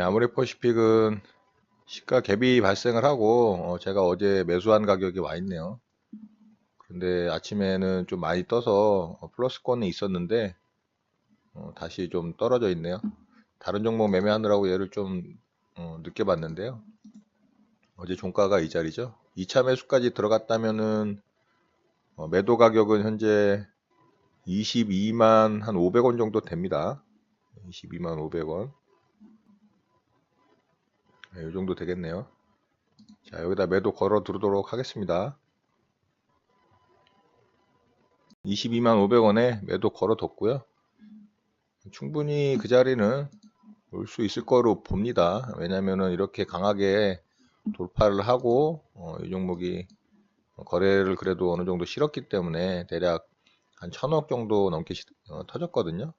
아모레퍼시픽은 시가 갭이 발생을 하고 제가 어제 매수한 가격이 와 있네요. 근데 아침에는 좀 많이 떠서 플러스권에 있었는데 다시 좀 떨어져 있네요. 다른 종목 매매하느라고 얘를 좀 늦게 봤는데요. 어제 종가가 이 자리죠. 2차 매수까지 들어갔다면은 매도 가격은 현재 22만 한 500원 정도 됩니다. 22만 500원. 이 정도 되겠네요. 자, 여기다 매도 걸어 두도록 하겠습니다. 22만 500원에 매도 걸어뒀고요. 충분히 그 자리는 올 수 있을 거로 봅니다. 왜냐면은 이렇게 강하게 돌파를 하고 이 종목이 거래를 그래도 어느 정도 실었기 때문에 대략 한 1000억 정도 넘게 터졌거든요.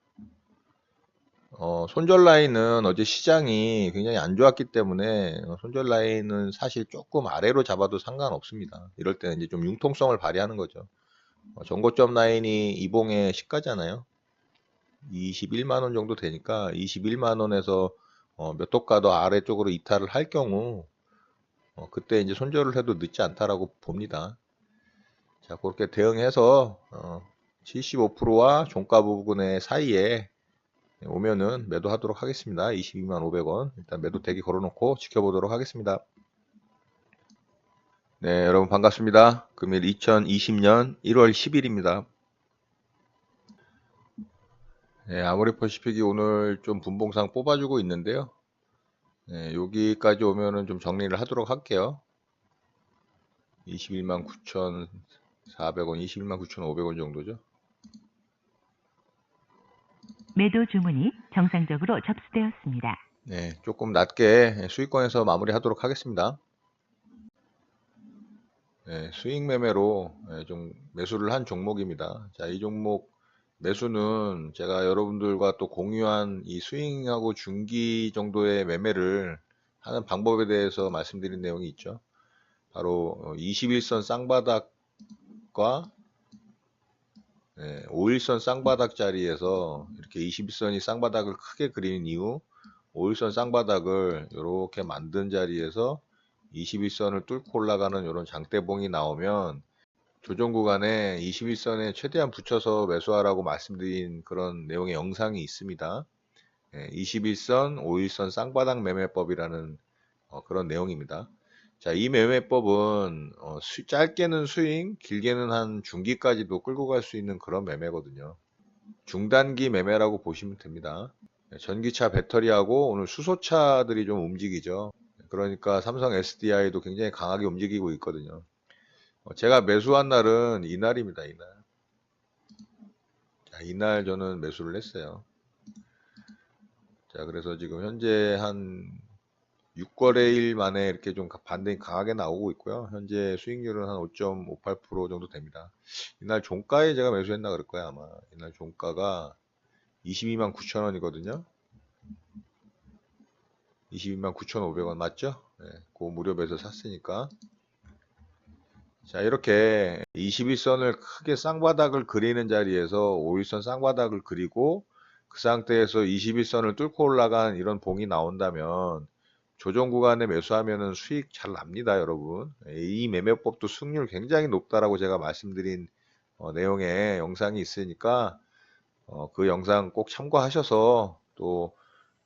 손절 라인은 어제 시장이 굉장히 안 좋았기 때문에 손절 라인은 사실 조금 아래로 잡아도 상관없습니다. 이럴 때는 이제 좀 융통성을 발휘하는 거죠. 전고점 라인이 이봉의 시가잖아요. 21만원 정도 되니까 21만원에서 몇 호가 더 아래쪽으로 이탈을 할 경우 그때 이제 손절을 해도 늦지 않다라고 봅니다. 자, 그렇게 대응해서 75%와 종가 부분의 사이에 오면은 매도하도록 하겠습니다. 22만 500원 일단 매도 대기 걸어놓고 지켜보도록 하겠습니다. 네, 여러분 반갑습니다. 금일 2020년 1월 10일입니다. 네, 아모레퍼시픽이 오늘 좀 분봉상 뽑아주고 있는데요. 네, 여기까지 오면은 좀 정리를 하도록 할게요. 21만 9,400원, 21만 9,500원 정도죠. 매도 주문이 정상적으로 접수되었습니다. 네, 조금 낮게 수익권에서 마무리하도록 하겠습니다. 네, 수익 매매로 좀 매수를 한 종목입니다. 자, 이 종목 매수는 제가 여러분들과 또 공유한 이 스윙하고 중기 정도의 매매를 하는 방법에 대해서 말씀드린 내용이 있죠. 바로 21선 쌍바닥과 5일선 쌍바닥 자리에서 이렇게 21선이 쌍바닥을 크게 그리는 이유, 5일선 쌍바닥을 이렇게 만든 자리에서 21선을 뚫고 올라가는 이런 장대봉이 나오면 조정 구간에 21선에 최대한 붙여서 매수하라고 말씀드린 그런 내용의 영상이 있습니다. 21선, 5일선 쌍바닥 매매법이라는 그런 내용입니다. 자, 이 매매법은 짧게는 스윙, 길게는 한 중기까지도 끌고 갈 수 있는 그런 매매거든요. 중단기 매매라고 보시면 됩니다. 전기차 배터리하고 오늘 수소차들이 좀 움직이죠. 그러니까 삼성 SDI도 굉장히 강하게 움직이고 있거든요. 제가 매수한 날은 이날입니다. 이날. 자, 이날 저는 매수를 했어요. 자, 그래서 지금 현재 한 6거래일 만에 이렇게 좀 반등이 강하게 나오고 있고요. 현재 수익률은 한 5.58% 정도 됩니다. 이날 종가에 제가 매수했나 그럴 거야 아마. 이날 종가가 22만 9천원이거든요. 22만 9,500원 맞죠? 네, 그 무렵에서 샀으니까. 자, 이렇게 21선을 크게 쌍바닥을 그리는 자리에서 5일선 쌍바닥을 그리고 그 상태에서 21선을 뚫고 올라간 이런 봉이 나온다면 조정 구간에 매수하면은 수익 잘 납니다, 여러분. 이 매매법도 수익률 굉장히 높다라고 제가 말씀드린 내용의 영상이 있으니까 그 영상 꼭 참고하셔서 또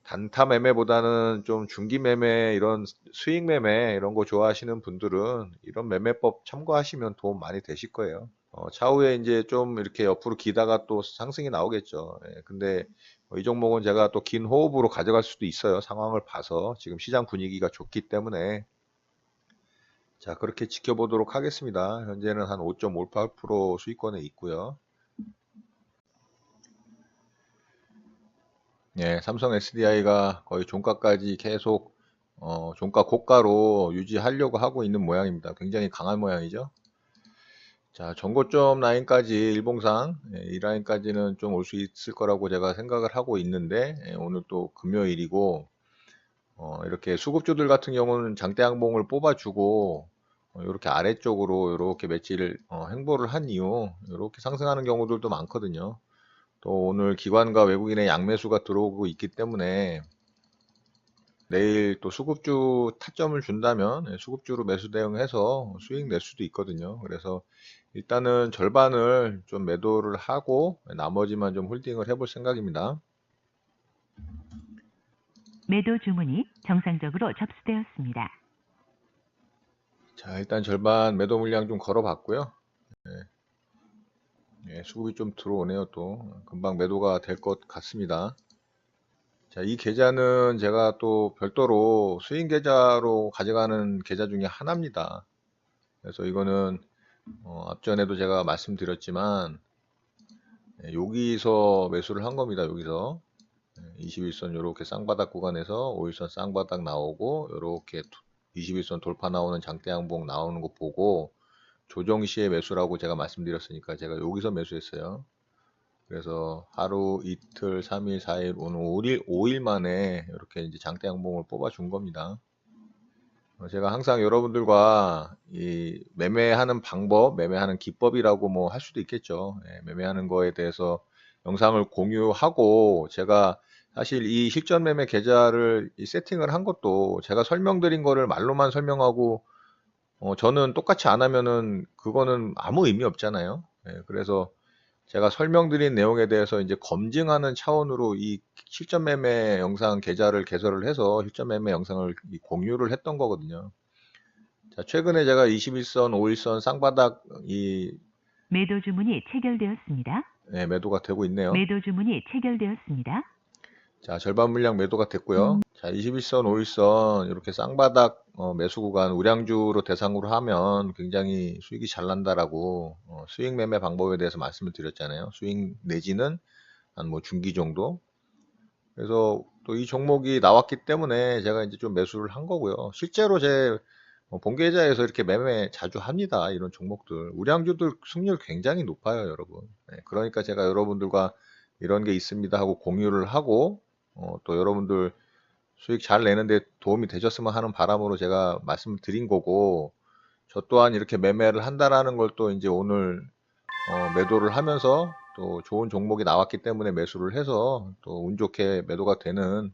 단타 매매보다는 좀 중기 매매, 이런 수익 매매 이런 거 좋아하시는 분들은 이런 매매법 참고하시면 도움 많이 되실 거예요. 차후에 이제 좀 이렇게 옆으로 기다가 또 상승이 나오겠죠. 근데 이 종목은 제가 또 긴 호흡으로 가져갈 수도 있어요. 상황을 봐서 지금 시장 분위기가 좋기 때문에. 자, 그렇게 지켜보도록 하겠습니다. 현재는 한 5.58% 수익권에 있고요. 삼성 SDI가 거의 종가까지 계속 종가 고가로 유지하려고 하고 있는 모양입니다. 굉장히 강한 모양이죠. 자, 전고점 라인까지 일봉상 이 라인까지는 좀 올 수 있을 거라고 제가 생각을 하고 있는데 오늘 또 금요일이고 이렇게 수급주들 같은 경우는 장대 양봉을 뽑아주고 이렇게 아래쪽으로 이렇게 매치를 행보를 한 이후 이렇게 상승하는 경우들도 많거든요. 또 오늘 기관과 외국인의 양매수가 들어오고 있기 때문에 내일 또 수급주 타점을 준다면 수급주로 매수 대응해서 수익 낼 수도 있거든요. 그래서 일단은 절반을 좀 매도를 하고 나머지만 좀 홀딩을 해볼 생각입니다. 매도 주문이 정상적으로 접수되었습니다. 자, 일단 절반 매도 물량 좀 걸어봤고요. 수급이 좀 들어오네요. 또 금방 매도가 될 것 같습니다. 자, 이 계좌는 제가 또 별도로 수익 계좌로 가져가는 계좌 중에 하나입니다. 그래서 이거는 앞전에도 제가 말씀드렸지만 여기서 매수를 한 겁니다. 여기서 21선 이렇게 쌍바닥 구간에서 5일선 쌍바닥 나오고 이렇게 21선 돌파 나오는 장대 양봉 나오는 거 보고 조정 시에 매수라고 제가 말씀드렸으니까 제가 여기서 매수했어요. 그래서 하루, 이틀, 3일, 4일, 오늘 5일 만에 이렇게 이제 장대 양봉을 뽑아준 겁니다. 제가 항상 여러분들과 이 매매하는 방법, 매매하는 기법이라고 뭐 할 수도 있겠죠. 매매하는 거에 대해서 영상을 공유하고 제가 사실 이 실전 매매 계좌를 이 세팅을 한 것도 제가 설명드린 거를 말로만 설명하고 저는 똑같이 안 하면은 그거는 아무 의미 없잖아요. 그래서 제가 설명드린 내용에 대해서 이제 검증하는 차원으로 이 실전 매매 영상 계좌를 개설을 해서 실전 매매 영상을 공유를 했던 거거든요. 자, 최근에 제가 21선, 5일선 쌍바닥 매도 주문이 체결되었습니다. 매도가 되고 있네요. 매도 주문이 체결되었습니다. 자, 절반 물량 매도가 됐고요. 자, 21선, 5일선 이렇게 쌍바닥 매수 구간 우량주로 대상으로 하면 굉장히 수익이 잘 난다라고 수익 매매 방법에 대해서 말씀을 드렸잖아요. 수익 내지는 한 뭐 중기 정도. 그래서 또 이 종목이 나왔기 때문에 제가 이제 좀 매수를 한 거고요. 실제로 제 본계좌에서 이렇게 매매 자주 합니다. 이런 종목들. 우량주들 승률 굉장히 높아요, 여러분. 그러니까 제가 여러분들과 이런 게 있습니다 하고 공유를 하고 또 여러분들 수익 잘 내는데 도움이 되셨으면 하는 바람으로 제가 말씀드린 거고 저 또한 이렇게 매매를 한다라는 걸 또 이제 오늘 매도를 하면서 또 좋은 종목이 나왔기 때문에 매수를 해서 또 운 좋게 매도가 되는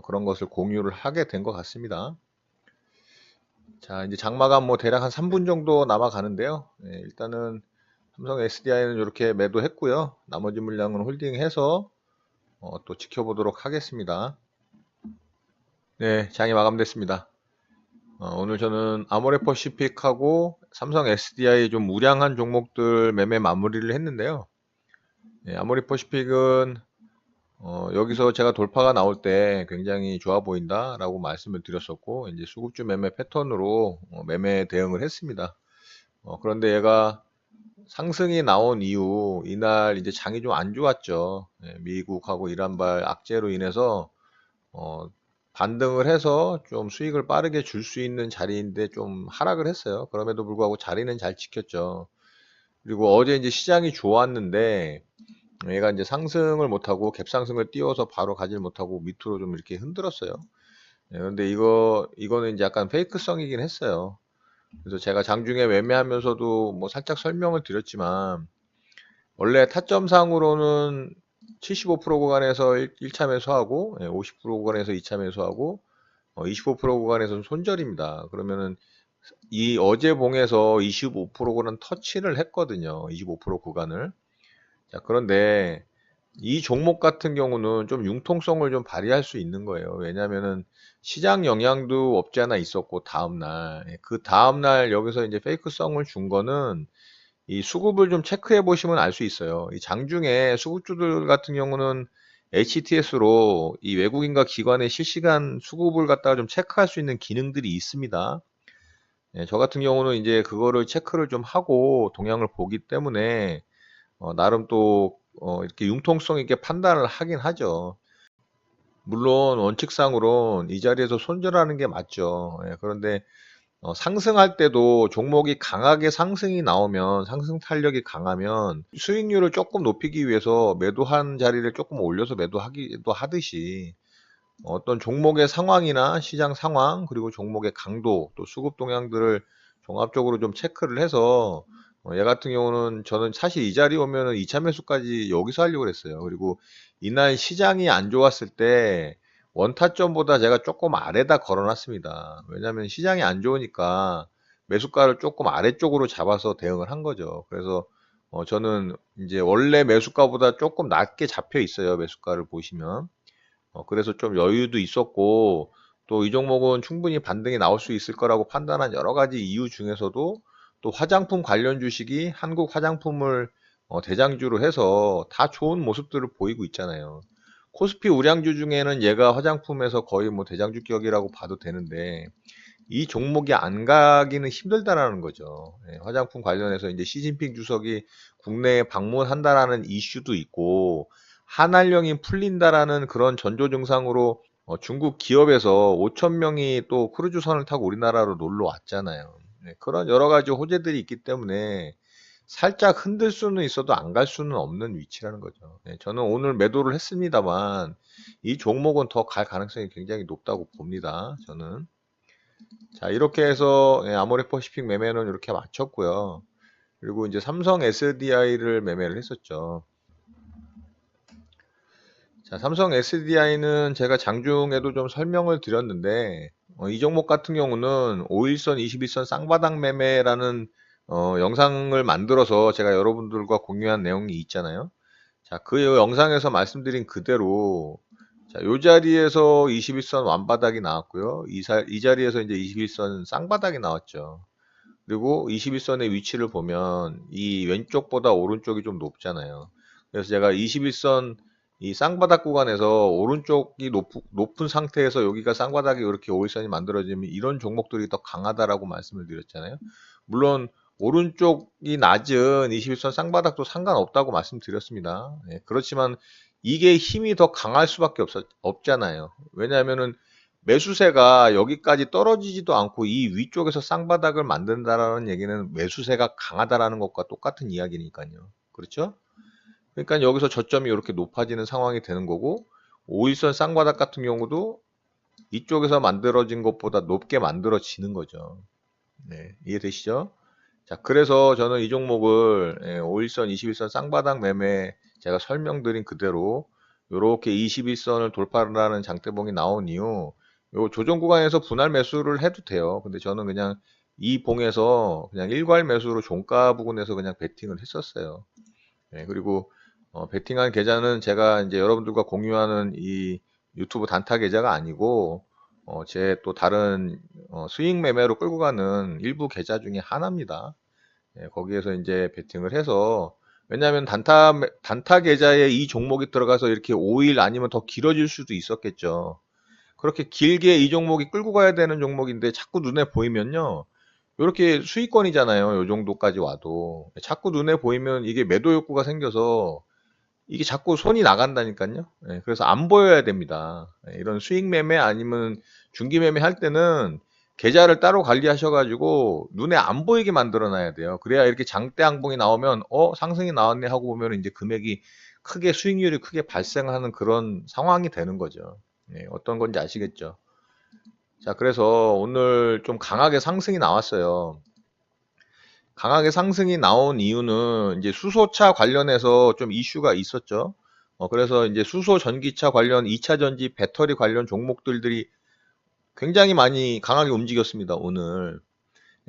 그런 것을 공유를 하게 된 것 같습니다. 자, 이제 장마감 뭐 대략 한 3분 정도 남아가는데요. 일단은 삼성 SDI는 이렇게 매도했고요. 나머지 물량은 홀딩해서 또 지켜보도록 하겠습니다. 네, 장이 마감됐습니다. 오늘 저는 아모레퍼시픽하고 삼성 SDI 좀 우량한 종목들 매매 마무리를 했는데요. 아모레퍼시픽은 여기서 제가 돌파가 나올 때 굉장히 좋아 보인다라고 말씀을 드렸었고 이제 수급주 매매 패턴으로 매매 대응을 했습니다. 그런데 얘가 상승이 나온 이후 이날 이제 장이 좀 안 좋았죠. 미국하고 이란발 악재로 인해서 반등을 해서 좀 수익을 빠르게 줄 수 있는 자리인데 좀 하락을 했어요. 그럼에도 불구하고 자리는 잘 지켰죠. 그리고 어제 이제 시장이 좋았는데 얘가 이제 상승을 못하고 갭상승을 띄워서 바로 가질 못하고 밑으로 좀 이렇게 흔들었어요. 그런데 이거는 이제 약간 페이크성이긴 했어요. 그래서 제가 장중에 매매하면서도 뭐 살짝 설명을 드렸지만 원래 타점상으로는 75% 구간에서 1차 매수하고 50% 구간에서 2차 매수하고 25% 구간에서는 손절입니다. 그러면은 이 어제 봉에서 25%는 터치를 했거든요. 25% 구간을. 자, 그런데 이 종목 같은 경우는 좀 융통성을 좀 발휘할 수 있는 거예요. 왜냐면은 시장 영향도 없지 않아 있었고 다음날 그 다음날 여기서 이제 페이크성을 준 거는 이 수급을 좀 체크해 보시면 알 수 있어요. 이 장중에 수급주들 같은 경우는 HTS로 이 외국인과 기관의 실시간 수급을 갖다가 좀 체크할 수 있는 기능들이 있습니다. 저 같은 경우는 이제 그거를 체크를 좀 하고 동향을 보기 때문에 나름 또 이렇게 융통성 있게 판단을 하긴 하죠. 물론 원칙상으로는 이 자리에서 손절하는 게 맞죠. 그런데 상승할 때도 종목이 강하게 상승이 나오면 상승 탄력이 강하면 수익률을 조금 높이기 위해서 매도한 자리를 조금 올려서 매도하기도 하듯이 어떤 종목의 상황이나 시장 상황 그리고 종목의 강도 또 수급 동향들을 종합적으로 좀 체크를 해서 얘 같은 경우는 저는 사실 이 자리 오면은 2차 매수까지 여기서 하려고 했어요. 그리고 이날 시장이 안 좋았을 때 원타점보다 제가 조금 아래다 걸어놨습니다. 왜냐하면 시장이 안 좋으니까 매수가를 조금 아래쪽으로 잡아서 대응을 한 거죠. 그래서 저는 이제 원래 매수가보다 조금 낮게 잡혀 있어요. 매수가를 보시면. 그래서 좀 여유도 있었고, 또 이 종목은 충분히 반등이 나올 수 있을 거라고 판단한 여러 가지 이유 중에서도 또 화장품 관련 주식이 한국 화장품을 대장주로 해서 다 좋은 모습들을 보이고 있잖아요. 코스피 우량주 중에는 얘가 화장품에서 거의 뭐 대장주격이라고 봐도 되는데, 이 종목이 안 가기는 힘들다라는 거죠. 예, 화장품 관련해서 이제 시진핑 주석이 국내에 방문한다라는 이슈도 있고, 한알령이 풀린다라는 그런 전조 증상으로 중국 기업에서 5천 명이 또 크루즈선을 타고 우리나라로 놀러 왔잖아요. 네, 그런 여러 가지 호재들이 있기 때문에 살짝 흔들 수는 있어도 안 갈 수는 없는 위치라는 거죠. 네, 저는 오늘 매도를 했습니다만 이 종목은 더 갈 가능성이 굉장히 높다고 봅니다. 저는. 자, 이렇게 해서 아모레퍼시픽 매매는 이렇게 마쳤고요. 그리고 이제 삼성 SDI를 매매를 했었죠. 자, 삼성 SDI는 제가 장중에도 좀 설명을 드렸는데, 이 종목 같은 경우는 5일선, 21선 쌍바닥 매매라는 영상을 만들어서 제가 여러분들과 공유한 내용이 있잖아요. 자, 그 영상에서 말씀드린 그대로, 자, 요 자리에서 21선 완바닥이 나왔고요. 이 자리에서 이제 21선 쌍바닥이 나왔죠. 그리고 21선의 위치를 보면 이 왼쪽보다 오른쪽이 좀 높잖아요. 그래서 제가 21선 이 쌍바닥 구간에서 오른쪽이 높은 상태에서 여기가 쌍바닥이 이렇게 5일선이 만들어지면 이런 종목들이 더 강하다라고 말씀을 드렸잖아요. 물론 오른쪽이 낮은 21선 쌍바닥도 상관없다고 말씀드렸습니다. 예, 그렇지만 이게 힘이 더 강할 수밖에 없잖아요. 왜냐하면은 매수세가 여기까지 떨어지지도 않고 이 위쪽에서 쌍바닥을 만든다라는 얘기는 매수세가 강하다라는 것과 똑같은 이야기니까요. 그렇죠? 그러니까 여기서 저점이 이렇게 높아지는 상황이 되는 거고 5일선 쌍바닥 같은 경우도 이쪽에서 만들어진 것보다 높게 만들어지는 거죠. 네, 이해되시죠? 자, 그래서 저는 이 종목을 5일선, 21선 쌍바닥 매매 제가 설명드린 그대로 이렇게 21선을 돌파를 하는 장대봉이 나온 이후 요 조정 구간에서 분할 매수를 해도 돼요. 근데 저는 그냥 이 봉에서 그냥 일괄 매수로 종가 부근에서 그냥 베팅을 했었어요. 네, 그리고 베팅한 계좌는 제가 이제 여러분들과 공유하는 이 유튜브 단타 계좌가 아니고 제 또 다른 수익 매매로 끌고 가는 일부 계좌 중에 하나입니다. 예, 거기에서 이제 베팅을 해서 왜냐하면 단타 계좌에 이 종목이 들어가서 이렇게 5일 아니면 더 길어질 수도 있었겠죠. 그렇게 길게 이 종목이 끌고 가야 되는 종목인데 자꾸 눈에 보이면요. 이렇게 수익권이잖아요. 요 정도까지 와도. 자꾸 눈에 보이면 이게 매도 욕구가 생겨서 이게 자꾸 손이 나간다니까요. 예, 그래서 안 보여야 됩니다. 예, 이런 수익 매매 아니면 중기 매매 할 때는 계좌를 따로 관리하셔가지고 눈에 안 보이게 만들어 놔야 돼요. 그래야 이렇게 장대 항봉이 나오면 상승이 나왔네 하고 보면 이제 금액이 크게 수익률이 크게 발생하는 그런 상황이 되는 거죠. 예, 어떤 건지 아시겠죠? 자, 그래서 오늘 좀 강하게 상승이 나왔어요. 강하게 상승이 나온 이유는 이제 수소차 관련해서 좀 이슈가 있었죠. 그래서 이제 수소 전기차 관련 2차 전지 배터리 관련 종목들이 굉장히 많이 강하게 움직였습니다. 오늘.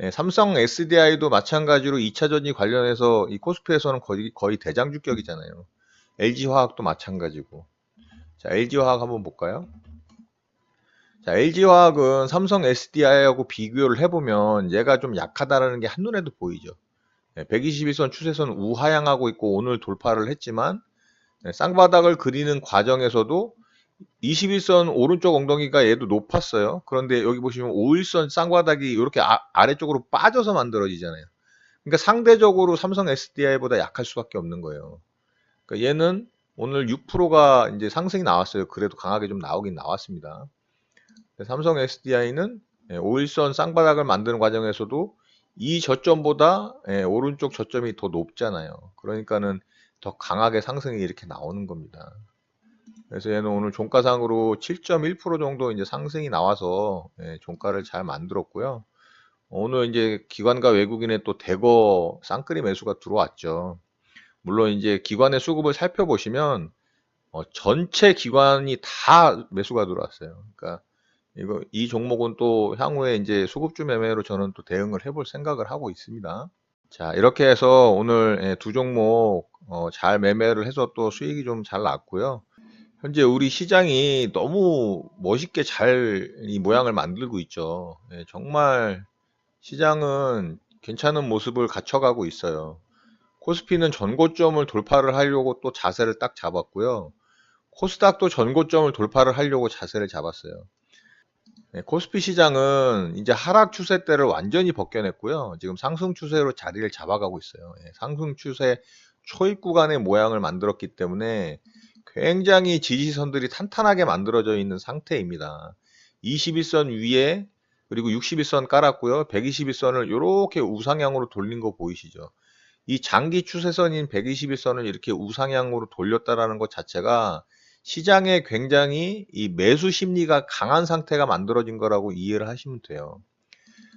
예, 삼성 SDI도 마찬가지로 2차 전지 관련해서 이 코스피에서는 거의 대장주격이잖아요. LG화학도 마찬가지고. 자, LG화학 한번 볼까요? 자, LG화학은 삼성 SDI하고 비교를 해보면 얘가 좀 약하다라는 게 한눈에도 보이죠. 121선 추세선 우하향하고 있고 오늘 돌파를 했지만 쌍바닥을 그리는 과정에서도 21선 오른쪽 엉덩이가 얘도 높았어요. 그런데 여기 보시면 5일선 쌍바닥이 이렇게 아래쪽으로 빠져서 만들어지잖아요. 그러니까 상대적으로 삼성 SDI보다 약할 수밖에 없는 거예요. 그러니까 얘는 오늘 6%가 이제 상승이 나왔어요. 그래도 강하게 좀 나오긴 나왔습니다. 삼성 SDI는 5일선 쌍바닥을 만드는 과정에서도 이 저점보다 오른쪽 저점이 더 높잖아요. 그러니까는 더 강하게 상승이 이렇게 나오는 겁니다. 그래서 얘는 오늘 종가상으로 7.1% 정도 이제 상승이 나와서 종가를 잘 만들었고요. 오늘 이제 기관과 외국인의 또 대거 쌍끌이 매수가 들어왔죠. 물론 이제 기관의 수급을 살펴보시면 전체 기관이 다 매수가 들어왔어요. 그러니까 이 종목은 또 향후에 이제 수급주 매매로 저는 또 대응을 해볼 생각을 하고 있습니다. 자, 이렇게 해서 오늘 두 종목 잘 매매를 해서 또 수익이 좀 잘 났고요. 현재 우리 시장이 너무 멋있게 잘 이 모양을 만들고 있죠. 정말 시장은 괜찮은 모습을 갖춰가고 있어요. 코스피는 전고점을 돌파를 하려고 또 자세를 딱 잡았고요. 코스닥도 전고점을 돌파를 하려고 자세를 잡았어요. 코스피 시장은 이제 하락 추세대를 완전히 벗겨냈고요. 지금 상승 추세로 자리를 잡아가고 있어요. 상승 추세 초입 구간의 모양을 만들었기 때문에 굉장히 지지선들이 탄탄하게 만들어져 있는 상태입니다. 21선 위에 그리고 61선 깔았고요. 121선을 이렇게 우상향으로 돌린 거 보이시죠? 이 장기 추세선인 121선을 이렇게 우상향으로 돌렸다라는 것 자체가 시장에 굉장히 이 매수 심리가 강한 상태가 만들어진 거라고 이해를 하시면 돼요.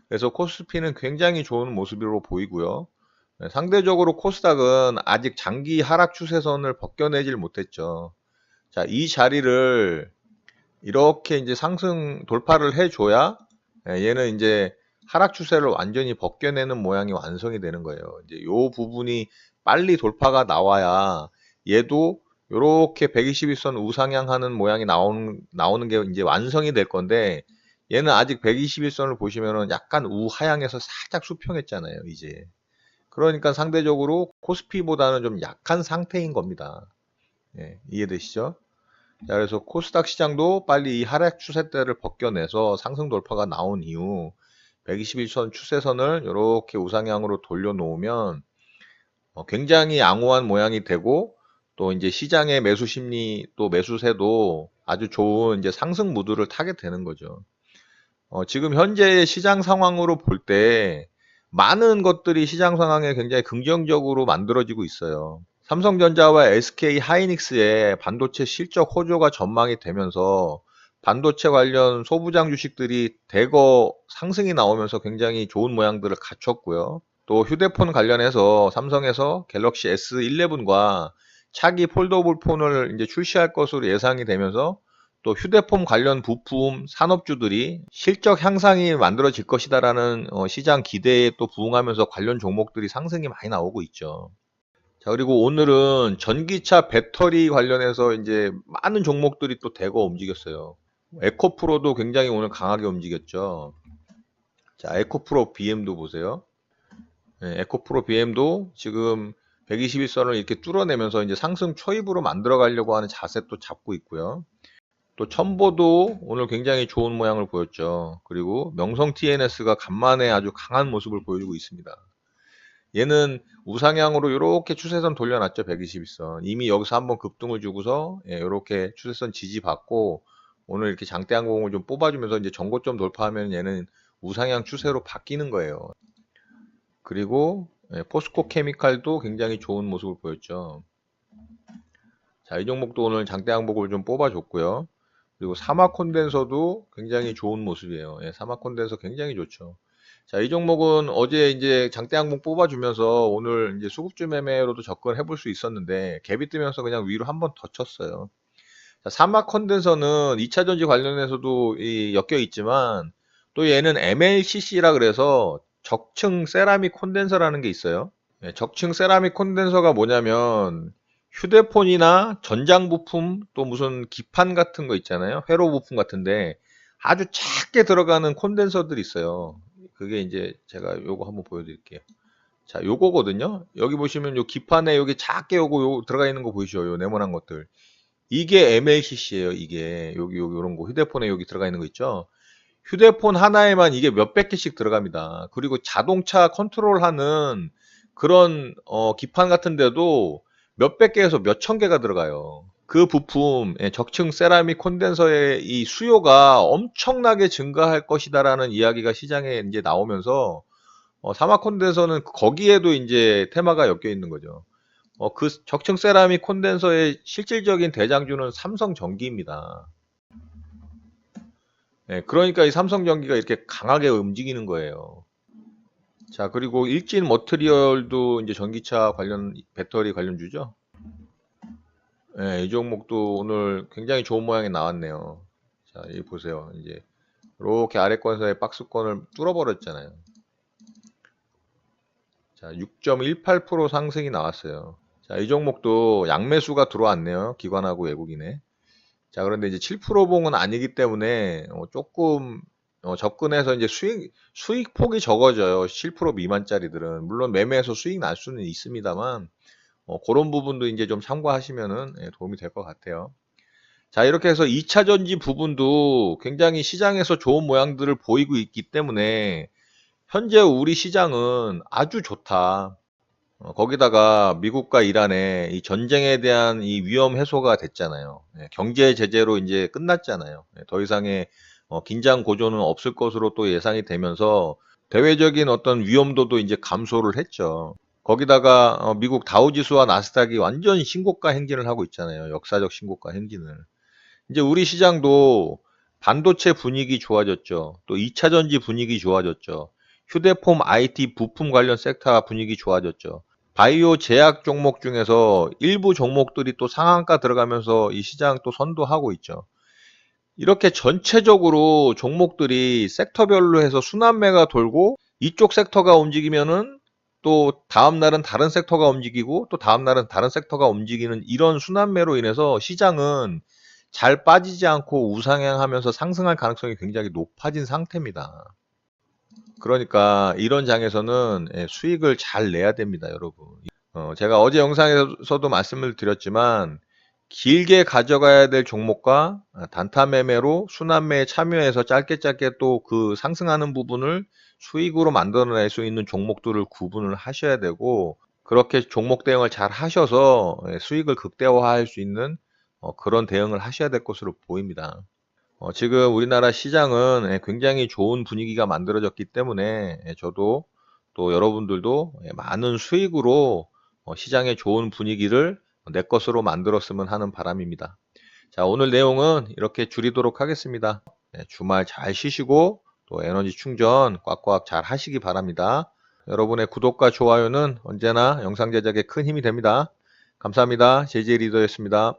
그래서 코스피는 굉장히 좋은 모습으로 보이고요. 상대적으로 코스닥은 아직 장기 하락 추세선을 벗겨내질 못했죠. 자, 이 자리를 이렇게 이제 상승 돌파를 해줘야 얘는 이제 하락 추세를 완전히 벗겨내는 모양이 완성이 되는 거예요. 이제 요 부분이 빨리 돌파가 나와야 얘도 요렇게 121선 우상향하는 모양이 나오는 게 이제 완성이 될 건데 얘는 아직 121선을 보시면은 약간 우하향에서 살짝 수평했잖아요, 이제. 그러니까 상대적으로 코스피보다는 좀 약한 상태인 겁니다. 이해되시죠? 자, 그래서 코스닥 시장도 빨리 이 하락 추세대를 벗겨내서 상승 돌파가 나온 이후 121선 추세선을 이렇게 우상향으로 돌려놓으면 굉장히 양호한 모양이 되고 또 이제 시장의 매수 심리 또 매수세도 아주 좋은 이제 상승 무드를 타게 되는 거죠. 지금 현재 시장 상황으로 볼 때 많은 것들이 시장 상황에 굉장히 긍정적으로 만들어지고 있어요. 삼성전자와 SK 하이닉스의 반도체 실적 호조가 전망이 되면서 반도체 관련 소부장 주식들이 대거 상승이 나오면서 굉장히 좋은 모양들을 갖췄고요. 또 휴대폰 관련해서 삼성에서 갤럭시 S11과 차기 폴더블 폰을 이제 출시할 것으로 예상이 되면서 또 휴대폰 관련 부품 산업주들이 실적 향상이 만들어질 것이다라는 시장 기대에 또 부응하면서 관련 종목들이 상승이 많이 나오고 있죠. 자, 그리고 오늘은 전기차 배터리 관련해서 이제 많은 종목들이 또 대거 움직였어요. 에코프로도 굉장히 오늘 강하게 움직였죠. 자, 에코프로 BM도 보세요. 에코프로 BM도 지금 121선을 이렇게 뚫어내면서 이제 상승 초입으로 만들어 가려고 하는 자세 또 잡고 있고요. 또 첨보도 오늘 굉장히 좋은 모양을 보였죠. 그리고 명성 TNS가 간만에 아주 강한 모습을 보여주고 있습니다. 얘는 우상향으로 이렇게 추세선 돌려놨죠. 121선. 이미 여기서 한번 급등을 주고서 이렇게 추세선 지지받고 오늘 이렇게 장대항공을 좀 뽑아주면서 이제 전고점 돌파하면 얘는 우상향 추세로 바뀌는 거예요. 그리고 포스코 케미칼도 굉장히 좋은 모습을 보였죠. 자, 이 종목도 오늘 장대항복을 좀 뽑아줬고요. 그리고 사막 콘덴서도 굉장히 좋은 모습이에요. 사막 콘덴서 굉장히 좋죠. 자, 이 종목은 어제 이제 장대항복 뽑아주면서 오늘 이제 수급주 매매로도 접근해 볼 수 있었는데 갭이 뜨면서 그냥 위로 한번 더 쳤어요. 자, 사막 콘덴서는 2차전지 관련해서도 엮여 있지만 또 얘는 MLCC라 그래서 적층 세라믹 콘덴서라는 게 있어요. 적층 세라믹 콘덴서가 뭐냐면 휴대폰이나 전장 부품 또 무슨 기판 같은 거 있잖아요. 회로 부품 같은데 아주 작게 들어가는 콘덴서들이 있어요. 그게 이제 제가 요거 한번 보여드릴게요. 자, 요거거든요. 여기 보시면 요 기판에 여기 작게 요거 들어가 있는 거 보이시죠? 요 네모난 것들. 이게 MLCC예요. 이게 여기 요런 거 휴대폰에 여기 들어가 있는 거 있죠? 휴대폰 하나에만 이게 몇백 개씩 들어갑니다. 그리고 자동차 컨트롤하는 그런 기판 같은 데도 몇백 개에서 몇천 개가 들어가요. 그 부품, 적층 세라믹 콘덴서의 이 수요가 엄청나게 증가할 것이다라는 이야기가 시장에 이제 나오면서 사막 콘덴서는 거기에도 이제 테마가 엮여 있는 거죠. 그 적층 세라믹 콘덴서의 실질적인 대장주는 삼성전기입니다. 그러니까 이 삼성전기가 이렇게 강하게 움직이는 거예요. 자, 그리고 일진 머트리얼도 이제 전기차 관련 배터리 관련주죠. 예, 이 종목도 오늘 굉장히 좋은 모양이 나왔네요. 자, 이 보세요. 이제 이렇게 아래권에서의 박스권을 뚫어버렸잖아요. 자, 6.18% 상승이 나왔어요. 자, 이 종목도 양매수가 들어왔네요. 기관하고 외국인에. 자, 그런데 이제 7% 봉은 아니기 때문에 조금 접근해서 이제 수익 폭이 적어져요. 7% 미만짜리들은. 물론 매매해서 수익 날 수는 있습니다만, 그런 부분도 이제 좀 참고하시면은 도움이 될 것 같아요. 자, 이렇게 해서 2차 전지 부분도 굉장히 시장에서 좋은 모양들을 보이고 있기 때문에 현재 우리 시장은 아주 좋다. 거기다가 미국과 이란의 이 전쟁에 대한 이 위험 해소가 됐잖아요. 경제 제재로 이제 끝났잖아요. 더 이상의 긴장 고조는 없을 것으로 또 예상이 되면서 대외적인 어떤 위험도도 이제 감소를 했죠. 거기다가 미국 다우지수와 나스닥이 완전 신고가 행진을 하고 있잖아요. 역사적 신고가 행진을. 이제 우리 시장도 반도체 분위기 좋아졌죠. 또 2차 전지 분위기 좋아졌죠. 휴대폰 IT 부품 관련 섹터 분위기 좋아졌죠. 바이오 제약 종목 중에서 일부 종목들이 또 상한가 들어가면서 이 시장 또 선도하고 있죠. 이렇게 전체적으로 종목들이 섹터별로 해서 순환매가 돌고 이쪽 섹터가 움직이면은 또 다음 날은 다른 섹터가 움직이고 또 다음 날은 다른 섹터가 움직이는 이런 순환매로 인해서 시장은 잘 빠지지 않고 우상향하면서 상승할 가능성이 굉장히 높아진 상태입니다. 그러니까 이런 장에서는 수익을 잘 내야 됩니다, 여러분. 제가 어제 영상에서도 말씀을 드렸지만 길게 가져가야 될 종목과 단타 매매로 순환매에 참여해서 짧게 또 그 상승하는 부분을 수익으로 만들어낼 수 있는 종목들을 구분을 하셔야 되고 그렇게 종목 대응을 잘 하셔서 수익을 극대화할 수 있는 그런 대응을 하셔야 될 것으로 보입니다. 지금 우리나라 시장은 굉장히 좋은 분위기가 만들어졌기 때문에 저도 또 여러분들도 많은 수익으로 시장의 좋은 분위기를 내 것으로 만들었으면 하는 바람입니다. 자, 오늘 내용은 이렇게 줄이도록 하겠습니다. 주말 잘 쉬시고 또 에너지 충전 꽉꽉 잘 하시기 바랍니다. 여러분의 구독과 좋아요는 언제나 영상 제작에 큰 힘이 됩니다. 감사합니다. JJ 리더였습니다.